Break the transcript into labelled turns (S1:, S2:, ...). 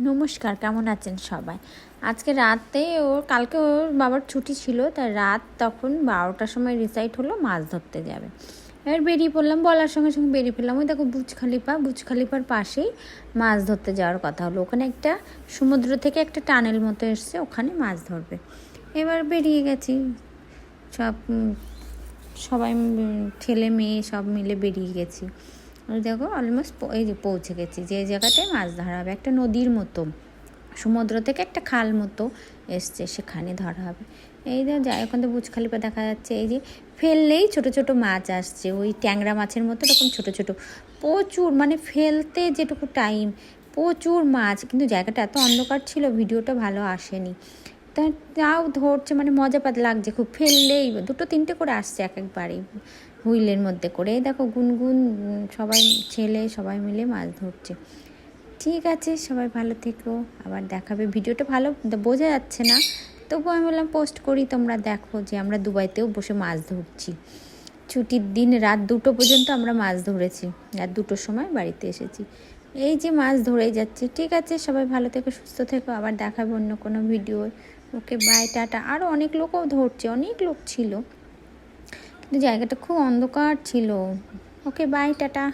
S1: নমস্কার, কেমন আছেন সবাই? আজকে রাতে কালকে ওর বাবার ছুটি ছিল, তাই রাত তখন 12টার সময় ডিসাইড হলো মাছ ধরতে যাবে। এবার বেরিয়ে পড়লাম, বলার সঙ্গে সঙ্গে বেরিয়ে পড়লাম। ওই দেখো বুর্জ খলিফার পাশেই মাছ ধরতে যাওয়ার কথা হলো। ওখানে একটা সমুদ্র থেকে একটা টানেল মতো এসছে, ওখানে মাছ ধরবে। এবার বেরিয়ে গেছি, সবাই ছেলে মেয়ে সব মিলে বেরিয়ে গেছি। ওই দেখো অলমোস্ট এই যে পৌঁছে গেছি যে জায়গাটায় মাছ ধরা হবে। একটা নদীর মতো, সমুদ্র থেকে একটা খাল মতো এসছে, সেখানে ধরা হবে। এই যে যাই, ওখান থেকে বুর্জ খলিফা দেখা যাচ্ছে। এই যে ফেললেই ছোট ছোট মাছ আসছে, ওই ট্যাংরা মাছের মতো এরকম ছোট ছোট প্রচুর, মানে ফেলতে যেটুকু টাইম প্রচুর মাছ। কিন্তু জায়গাটা এত অন্ধকার ছিল, ভিডিওটা ভালো আসেনি। তা তাও ধরছে, মানে মজা পাত লাগছে খুব। ফেললেই 2-3টে করে আসছে একবারেই হুইলের মধ্যে করে। দেখো গুনগুন সবাই ছেলে সবাই মিলে মাছ ধরছে। ঠিক আছে, সবাই ভালো থেকো, আবার দেখাবে। ভিডিওটা ভালো বোঝা যাচ্ছে না, তবুও আমি বললাম পোস্ট করি, তোমরা দেখো যে আমরা দুবাইতেও বসে মাছ ধরছি। ছুটির দিন রাত 2টো পর্যন্ত আমরা মাছ ধরেছি, রাত 2টোর সময় বাড়িতে এসেছি। এই যে মাছ ধরেই যাচ্ছে। ঠিক আছে, সবাই ভালো থেকো, সুস্থ থেকো, আবার দেখাবো অন্য কোনো ভিডিও। Okay, by, tata. আরও অনেক লোকও ধরছে, অনেক লোক ছিল, কিন্তু জায়গাটা খুব অন্ধকার ছিল। ওকে, বাই, টাটা।